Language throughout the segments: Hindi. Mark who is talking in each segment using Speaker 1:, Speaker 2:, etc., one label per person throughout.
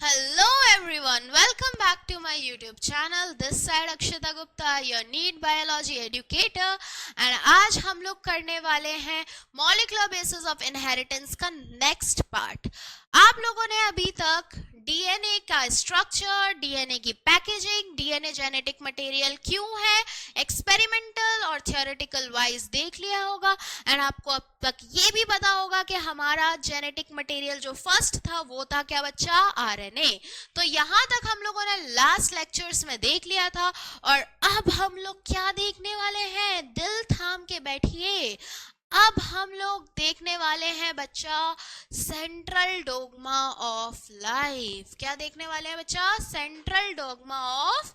Speaker 1: Hello everyone, welcome back to my YouTube channel. This side Akshita Gupta, your NEET biology educator, and आज हम लोग करने वाले हैं molecular basis of inheritance का next part. आप लोगों ने अभी तक डीएनए का स्ट्रक्चर, डीएनए की पैकेजिंग, डीएनए जेनेटिक मटेरियल क्यों है, एक्सपेरिमेंटल और थियोरेटिकल वाइज देख लिया होगा एंड आपको अब तक ये भी पता होगा कि हमारा जेनेटिक मटेरियल जो फर्स्ट था वो था क्या बच्चा, आरएनए. तो यहाँ तक हम लोगों ने लास्ट लेक्चर्स में देख लिया था और अब हम लोग क्या देखने वाले हैं, दिल थाम के बैठिए. अब हम लोग देखने वाले हैं बच्चा सेंट्रल डोग्मा ऑफ लाइफ. क्या देखने वाले हैं बच्चा, central dogma of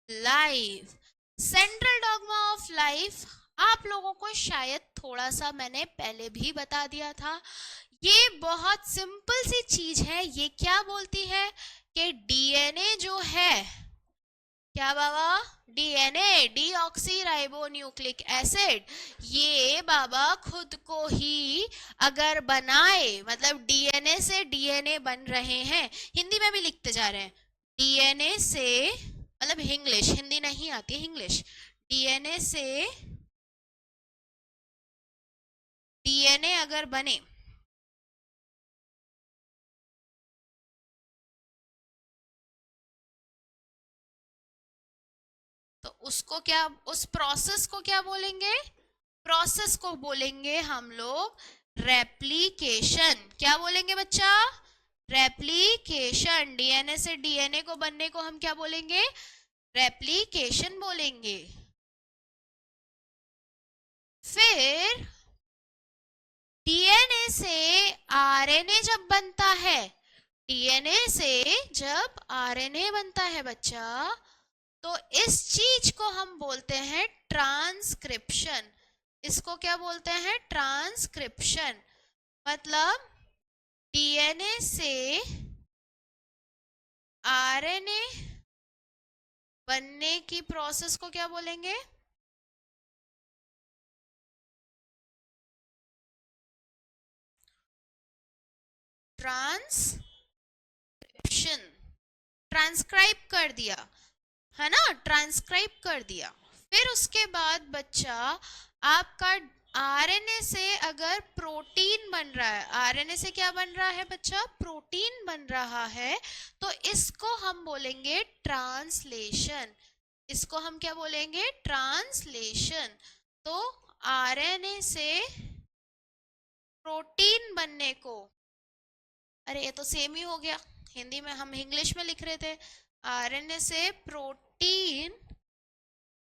Speaker 1: life. Central dogma of life आप लोगों को शायद थोड़ा सा मैंने पहले भी बता दिया था. ये बहुत सिंपल सी चीज है. ये क्या बोलती है कि डीएनए जो है, क्या बाबा, डीएनए डीऑक्सी राइबोन्यूक्लिक एसिड, ये बाबा खुद को ही अगर बनाए, मतलब डीएनए से डीएनए बन रहे हैं, हिंदी में भी लिखते जा रहे हैं, डीएनए से, मतलब इंग्लिश, हिंदी नहीं आती है इंग्लिश, डीएनए से डीएनए अगर बने तो उसको क्या, उस प्रोसेस को क्या बोलेंगे, प्रोसेस को बोलेंगे हम लोग रेप्लिकेशन. क्या बोलेंगे बच्चा, रेप्लिकेशन. डीएनए से डीएनए को बनने को हम क्या बोलेंगे, रेप्लिकेशन बोलेंगे. फिर डीएनए से आरएनए जब बनता है, डीएनए से जब आरएनए बनता है बच्चा, तो इस चीज को हम बोलते हैं ट्रांसक्रिप्शन. इसको क्या बोलते हैं, ट्रांसक्रिप्शन. मतलब डीएनए से आरएनए बनने की प्रोसेस को क्या बोलेंगे, ट्रांसक्रिप्शन. ट्रांसक्राइब कर दिया है ना, ट्रांसक्राइब कर दिया. फिर उसके बाद बच्चा आपका आरएनए से अगर प्रोटीन बन रहा है, आरएनए से क्या बन रहा है बच्चा, प्रोटीन बन रहा है, तो इसको हम बोलेंगे ट्रांसलेशन. इसको हम क्या बोलेंगे, ट्रांसलेशन. तो आरएनए से प्रोटीन बनने को, अरे ये तो सेम ही हो गया, हिंदी में हम इंग्लिश में लिख रहे थे. आरएनए से प्रोटीन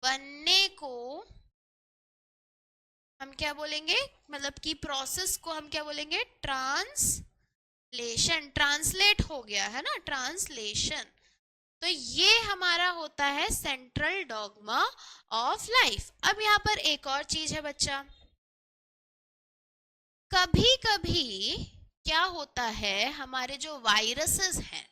Speaker 1: बनने को हम क्या बोलेंगे, मतलब कि प्रोसेस को हम क्या बोलेंगे, ट्रांसलेशन. ट्रांसलेट हो गया है ना, ट्रांसलेशन. तो ये हमारा होता है सेंट्रल डॉग्मा ऑफ लाइफ. अब यहाँ पर एक और चीज है बच्चा, कभी कभी क्या होता है, हमारे जो वायरसेस हैं,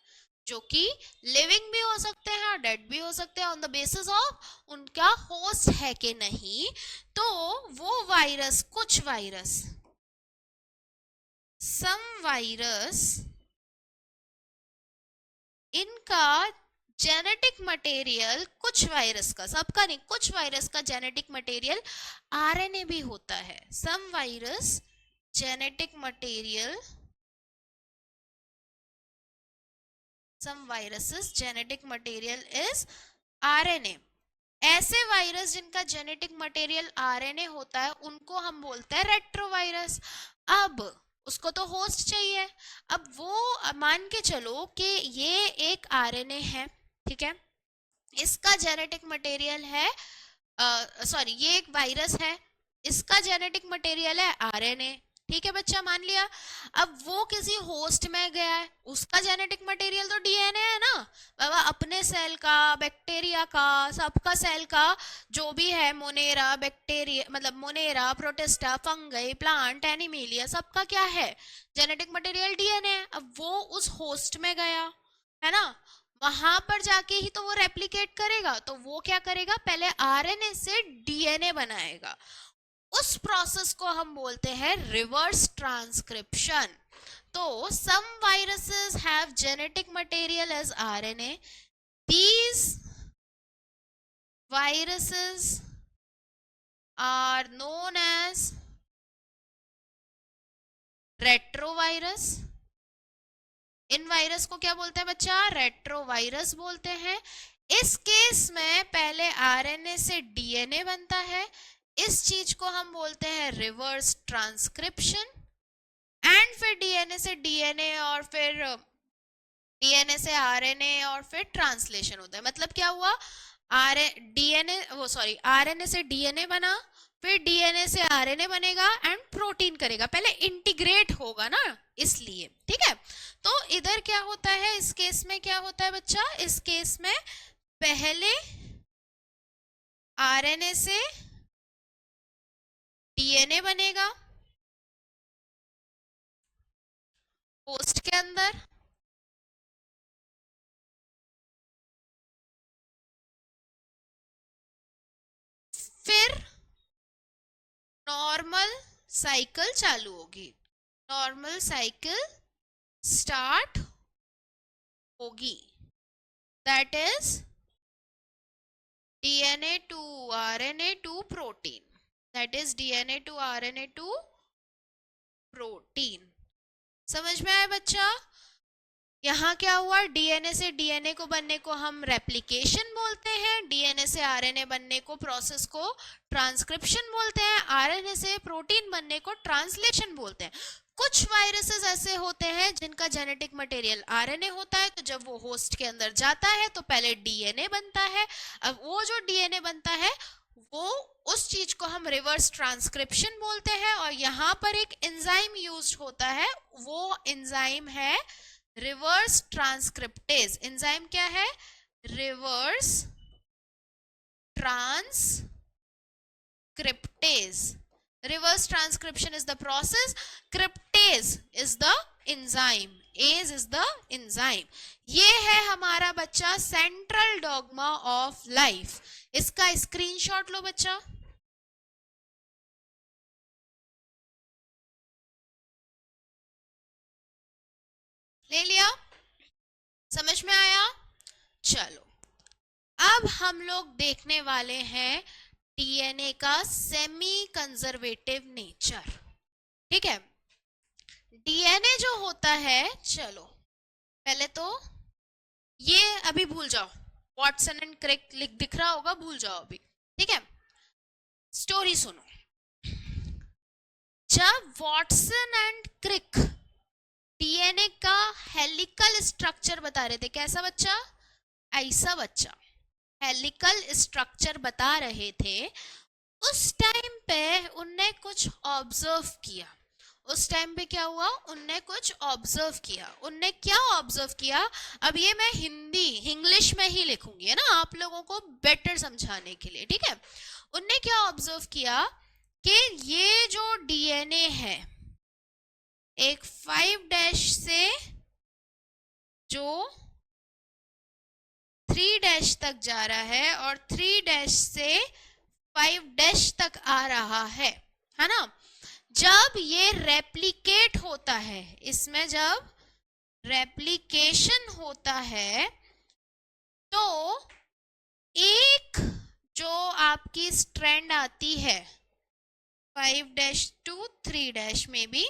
Speaker 1: जो कि लिविंग भी हो सकते हैं और डेड भी हो सकते हैं, ऑन द बेसिस ऑफ उनका होस्ट है कि नहीं, तो वो वायरस, कुछ वायरस, सम वायरस, इनका जेनेटिक मटेरियल, कुछ वायरस का, सबका नहीं, कुछ वायरस का जेनेटिक मटेरियल आरएनए भी होता है. Some virus genetic material, some viruses genetic material is RNA. ऐसे वायरस जिनका जेनेटिक मटेरियल आरएनए होता है उनको हम बोलते हैं रेट्रोवायरस. अब उसको तो होस्ट चाहिए. अब वो मान के चलो कि ये एक आरएनए है, ठीक है, इसका जेनेटिक मटेरियल है, सॉरी ये एक वायरस है, इसका जेनेटिक मटेरियल है आरएनए, ठीक है बच्चा, मान लिया. अब वो किसी होस्ट में गया है, उसका जेनेटिक मटेरियल तो डीएनए है ना बाबा, अपने सेल का, बैक्टीरिया का, सबका सेल का जो भी है, मोनेरा बैक्टीरिया, मतलब Monera, protista, fungi, plant, animalia, सबका क्या है, जेनेटिक मटेरियल डीएनए. अब वो उस होस्ट में गया है ना, वहां पर जाके ही तो वो रेप्लिकेट करेगा. तो वो क्या करेगा, पहले आरएनए से डीएनए बनाएगा. उस प्रोसेस को हम बोलते हैं रिवर्स ट्रांसक्रिप्शन. तो some viruses have genetic material as RNA. These viruses are known as retrovirus. In virus को क्या बोलते हैं बच्चा? रेट्रोवायरस बोलते हैं. इस केस में पहले आरएनए से डीएनए बनता है. इस चीज को हम बोलते हैं रिवर्स ट्रांसक्रिप्शन. एंड फिर डीएनए से डीएनए और फिर डीएनए से आरएनए और फिर ट्रांसलेशन होता है. मतलब क्या हुआ? आरएनए से डीएनए बना, फिर डीएनए से आरएनए बनेगा एंड प्रोटीन करेगा. पहले इंटीग्रेट होगा ना, इसलिए. ठीक है. तो इधर क्या होता है? इस केस में क्या होता है बच्चा? इस केस में पहले आरएनए से डीएनए बनेगा होस्ट के अंदर, फिर नॉर्मल साइकिल चालू होगी. नॉर्मल साइकिल स्टार्ट होगी. That is DNA to RNA to protein. That is DNA to RNA to protein. समझ में आया बच्चा? यहाँ क्या हुआ? डीएनए से डीएनए को बनने को हम रेप्लिकेशन बोलते हैं. डीएनए से आरएनए बनने को प्रोसेस को ट्रांसक्रिप्शन बोलते हैं. आरएनए से प्रोटीन बनने को ट्रांसलेशन बोलते हैं. कुछ वायरसेस ऐसे होते हैं जिनका जेनेटिक मटेरियल आरएनए होता है, तो जब वो होस्ट के अंदर जाता है तो पहले डीएनए बनता है. अब वो जो डीएनए बनता है वो उस चीज को हम रिवर्स ट्रांसक्रिप्शन बोलते हैं. और यहाँ पर एक एंजाइम यूज होता है. वो एंजाइम है रिवर्स ट्रांसक्रिप्टेज. एंजाइम क्या है? Reverse transcriptase. Reverse transcription is the process. Cryptase is the enzyme. Ase is the enzyme. ये है हमारा बच्चा सेंट्रल डॉग्मा ऑफ लाइफ. इसका स्क्रीनशॉट लो बच्चा. ले लिया? समझ में आया? चलो अब हम लोग देखने वाले हैं डीएनए का सेमी कंजर्वेटिव नेचर. ठीक है. डीएनए जो होता है, चलो पहले तो ये अभी भूल जाओ. वॉटसन एंड क्रिक दिख रहा होगा, भूल जाओ अभी. ठीक है. स्टोरी सुनो. जब वॉटसन एंड क्रिक डीएनए का हेलिकल स्ट्रक्चर बता रहे थे, कैसा बच्चा? ऐसा बच्चा हेलिकल स्ट्रक्चर बता रहे थे. उस टाइम पे उनने कुछ ऑब्जर्व किया. उस टाइम पे क्या हुआ? उनने कुछ ऑब्जर्व किया. उनने क्या ऑब्जर्व किया? अब ये मैं इंग्लिश में ही लिखूंगी, है ना, आप लोगों को बेटर समझाने के लिए. ठीक है. उनने क्या ऑब्जर्व किया कि ये जो डीएनए है एक 5' से जो 3' तक जा रहा है और 3' से 5' तक आ रहा है ना. जब ये रेप्लिकेट होता है, इसमें जब रेप्लिकेशन होता है तो एक जो आपकी स्ट्रैंड आती है 5' टू 3' में भी,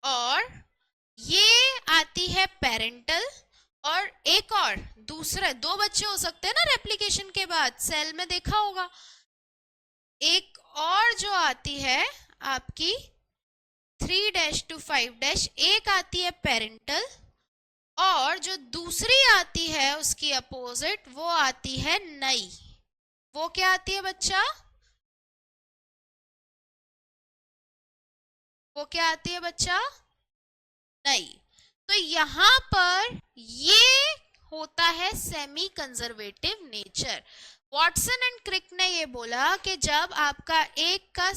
Speaker 1: और ये आती है पेरेंटल, और एक और दूसरा 2 बच्चे हो सकते हैं ना रेप्लिकेशन के बाद, सेल में देखा होगा. एक और जो आती है आपकी 3' टू 5', एक आती है पेरेंटल, और जो दूसरी आती है उसकी अपोजिट वो आती है नई. वो क्या आती है बच्चा? वो क्या आती है बच्चा? नई. तो यहाँ पर ये होता है semi conservative nature. Watson and Crick ने ये बोला कि जब आपका एक का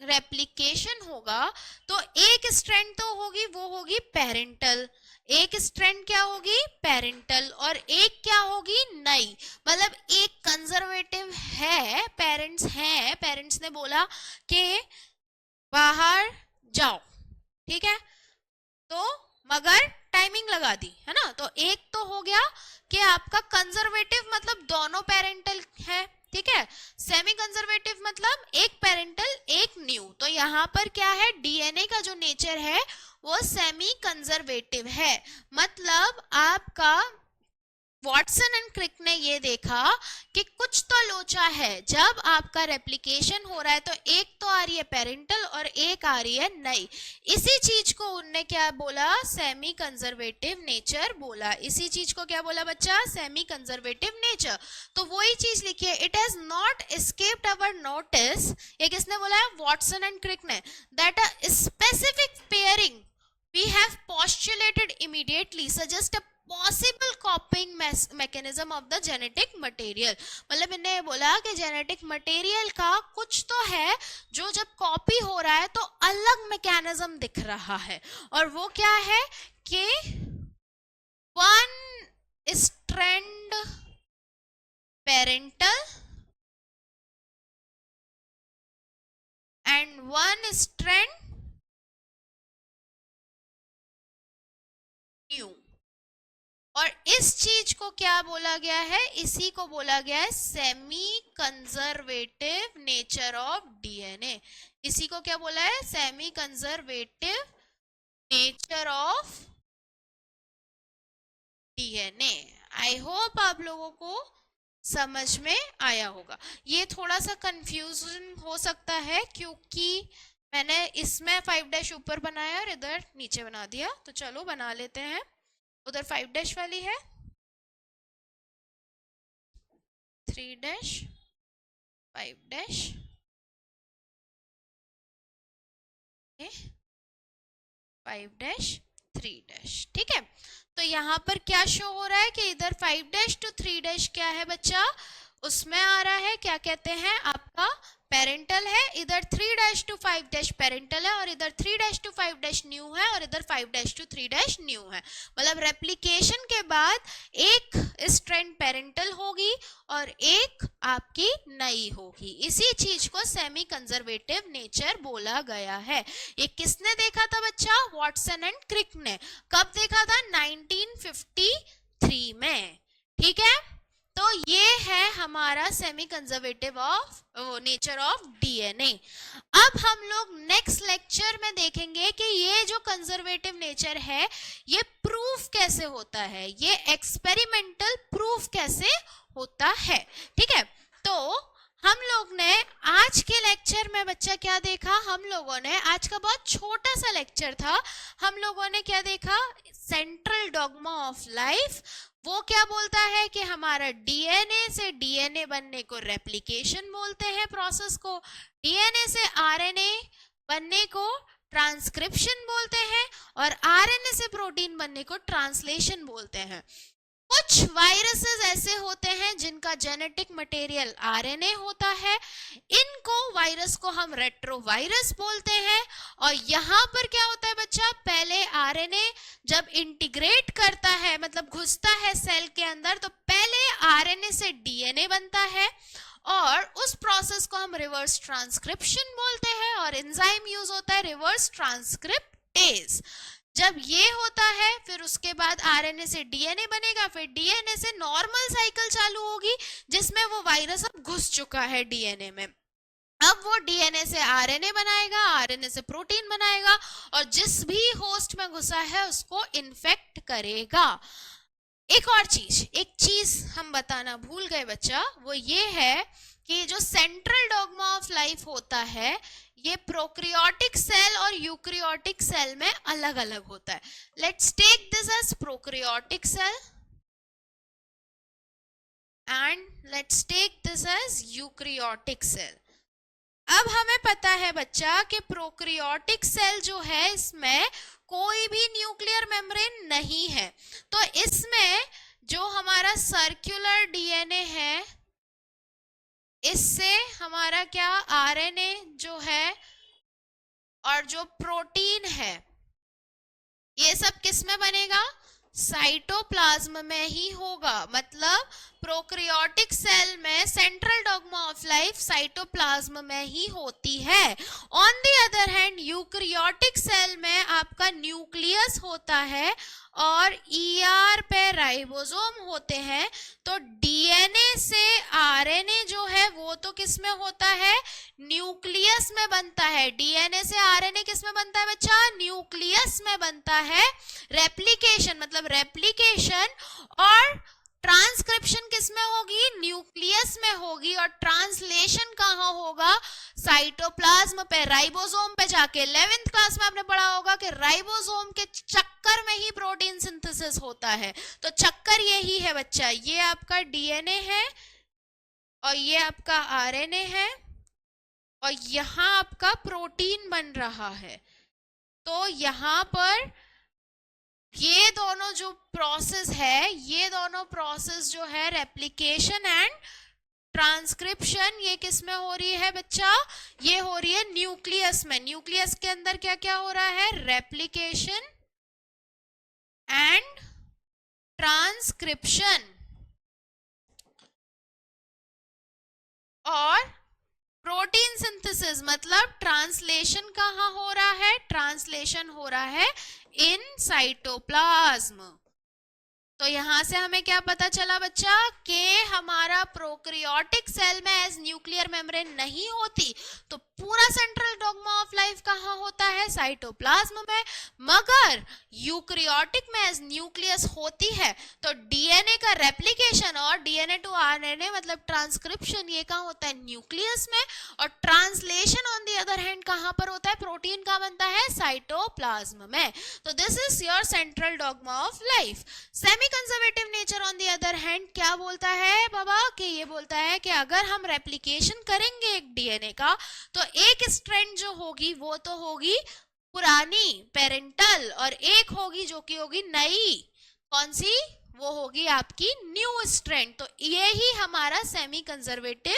Speaker 1: रेप्लिकेशन होगा तो एक स्ट्रैंड तो होगी, वो होगी पेरेंटल. एक स्ट्रैंड क्या होगी? पेरेंटल. और एक क्या होगी? नई. मतलब एक कंजर्वेटिव है, पेरेंट्स हैं, पेरेंट्स ने बोला कि बाहर जाओ, ठीक है। तो मगर टाइमिंग लगा दी है ना, तो एक तो हो गया कि आपका कंजर्वेटिव मतलब दोनों पेरेंटल है, ठीक है। सेमी कंजर्वेटिव मतलब एक पेरेंटल एक न्यू। तो यहाँ पर क्या है, डीएनए का जो नेचर है वो सेमी कंजर्वेटिव है। मतलब आपका वॉटसन एंड क्रिक ने ये देखा कि कुछ तो लोचा है, जब आपका रेप्लिकेशन हो रहा है तो एक तो आ रही है पेरेंटल और एक आ रही है नई। इसी चीज को उनने क्या बोला, सेमी कंजर्वेटिव नेचर बोला। इसी चीज को क्या बोला बच्चा, सेमी कंजर्वेटिव नेचर। तो वही चीज लिखिए, it has not escaped our notice, ये किसने बोला है, वॉटसन एंड क्रिक ने, that a specific pairing we have postulated immediately suggest a possible copying mechanism of the genetic material। मतलब इन्हें बोला कि जेनेटिक मटेरियल का कुछ तो है जो जब कॉपी हो रहा है तो अलग मैकेनिज्म दिख रहा है, और वो क्या है कि one strand parental and one strand new. और इस चीज को क्या बोला गया है, इसी को बोला गया है semi conservative nature of DNA. इसी को क्या बोला है, semi conservative nature of DNA. I hope आप लोगों को समझ में आया होगा। ये थोड़ा सा कंफ्यूजन हो सकता है क्योंकि मैंने इसमें 5' ऊपर बनाया और इधर नीचे बना दिया, तो चलो बना लेते हैं। उधर 5' वाली है, 3' 5' 5' 3', ठीक है। तो यहाँ पर क्या शो हो रहा है कि इधर 5' to 3' क्या है बच्चा, उसमें आ रहा है क्या कहते हैं, आपका पेरेंटल है, इधर 3' to 5' पेरेंटल है, और इधर 3' to 5' न्यू है, और इधर 5' to 3' न्यू है। मतलब रेप्लिकेशन के बाद एक स्ट्रैंड पेरेंटल होगी और एक आपकी नई होगी। इसी चीज को सेमी कंजर्वेटिव नेचर बोला गया है। ये किसने देखा था बच्चा, वॉटसन एंड क्रिक ने। कब देखा था, 1953 में, ठीक है। तो ये है हमारा semi conservative of nature of DNA. अब हम लोग नेक्स्ट लेक्चर में देखेंगे कि ये जो कंजर्वेटिव नेचर है ये प्रूफ कैसे होता है, ये एक्सपेरिमेंटल प्रूफ कैसे होता है, ठीक है। तो हम लोग ने आज के लेक्चर में बच्चा क्या देखा, हम लोगों ने आज का बहुत छोटा सा लेक्चर था, हम लोगों ने क्या देखा, सेंट्रल डॉग्मा ऑफ लाइफ। वो क्या बोलता है कि हमारा डीएनए से डीएनए बनने को रेप्लिकेशन बोलते हैं प्रोसेस को, डीएनए से आरएनए बनने को ट्रांसक्रिप्शन बोलते हैं, और आरएनए से प्रोटीन बनने को ट्रांसलेशन बोलते हैं। कुछ वायरसेस ऐसे होते हैं जिनका जेनेटिक मटेरियल आरएनए होता है, इनको वायरस को हम रेट्रोवायरस बोलते हैं। और यहाँ पर क्या होता है बच्चा, पहले आरएनए जब इंटीग्रेट करता है, मतलब घुसता है सेल के अंदर, तो पहले आरएनए से डीएनए बनता है, और उस प्रोसेस को हम रिवर्स ट्रांसक्रिप्शन बोलते हैं, और एंजाइम यूज होता है रिवर्स ट्रांसक्रिप्टेज। जब ये होता है फिर उसके बाद आरएनए से डीएनए बनेगा, फिर डीएनए से नॉर्मल साइकिल चालू होगी जिसमें वो वायरस अब घुस चुका है डीएनए में। अब वो डीएनए से आरएनए बनाएगा, आरएनए से प्रोटीन बनाएगा, और जिस भी होस्ट में घुसा है उसको इन्फेक्ट करेगा। एक और चीज, एक चीज हम बताना भूल गए बच्चा, वो ये है कि जो सेंट्रल डॉग्मा ऑफ लाइफ होता है ये प्रोकैरियोटिक सेल और यूकैरियोटिक सेल में अलग अलग होता है। Let's take this as prokaryotic cell and let's take this as eukaryotic cell. अब हमें पता है बच्चा कि प्रोकैरियोटिक सेल जो है इसमें कोई भी न्यूक्लियर मेम्ब्रेन नहीं है, तो इसमें जो हमारा सर्कुलर डीएनए है इससे हमारा क्या आरएनए जो है और जो प्रोटीन है ये सब किस में बनेगा, साइटोप्लाज्म में ही होगा। मतलब प्रोकैरियोटिक सेल में central dogma of life cytoplasm में ही होती है। On the other hand eukaryotic cell में आपका न्यूक्लियस होता है और ईआर पे राइबोसोम होते हैं। तो डीएनए से आरएनए जो है वो तो किस में होता है, न्यूक्लियस में बनता है। डीएनए से आरएनए किस में बनता है बच्चा, न्यूक्लियस में बनता है। रेप्लिकेशन मतलब रेप्लिकेशन और ट्रांसक्रिप्शन किस में होगी, न्यूक्लियस में होगी। और ट्रांसलेशन कहाँ होगा, साइटोप्लाज्म पे, राइबोसोम पे जाके। 11th क्लास में आपने पढ़ा होगा कि राइबोसोम के चक्कर में ही प्रोटीन सिंथेसिस होता है। तो चक्कर यही है बच्चा, ये आपका डीएनए है और ये आपका आरएनए है और यहाँ आपका प्रोटीन बन रहा है। तो यहाँ पर ये दोनों जो प्रोसेस है, ये दोनों प्रोसेस जो है रेप्लिकेशन एंड ट्रांसक्रिप्शन, ये किस में हो रही है बच्चा, ये हो रही है न्यूक्लियस में। न्यूक्लियस के अंदर क्या क्या हो रहा है, रेप्लिकेशन एंड ट्रांसक्रिप्शन। और प्रोटीन सिंथेसिस मतलब ट्रांसलेशन कहाँ हो रहा है, ट्रांसलेशन हो रहा है इन साइटोप्लाज्म। तो यहां से हमें क्या पता चला बच्चा कि हमारा प्रोकैरियोटिक सेल में एज न्यूक्लियर मेम्ब्रेन नहीं होती तो पूरा सेंट्रल डॉग्मा ऑफ लाइफ कहाँ होता है, साइटोप्लाज्म में। मगर यूकैरियोटिक में एज न्यूक्लियस होती है तो डीएनए का रेप्लिकेशन और डीएनए टू आरएनए मतलब ट्रांसक्रिप्शन ये कहाँ होता है, न्यूक्लियस में। और translation on the other hand कहाँ पर होता है, प्रोटीन का बनता है साइटोप्लाज्म में। तो this is your central dogma of life. Semi conservative nature on the other hand क्या बोलता है बाबा, कि ये बोलता है कि अगर हम रेप्लिकेशन करेंगे एक डीएनए का तो एक स्ट्रैंड जो होगी वो तो होगी पुरानी पेरेंटल और एक होगी जो कि होगी नई, कौन सी, वो होगी आपकी न्यू स्ट्रैंड। तो ये ही हमारा सेमी कंजर्वेटिव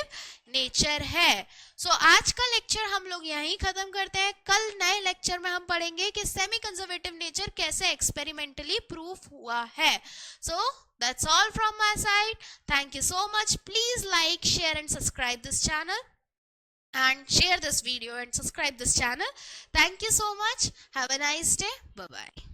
Speaker 1: नेचर है। सो आज का लेक्चर हम लोग यहीं खत्म करते हैं। कल नए लेक्चर में हम पढ़ेंगे कि सेमी कंजर्वेटिव नेचर कैसे एक्सपेरिमेंटली प्रूफ हुआ है। सो that's all from my side. Thank you so much. Please like, share and subscribe this channel. And share this video and subscribe this channel. Thank you so much. Have a nice day. Bye bye.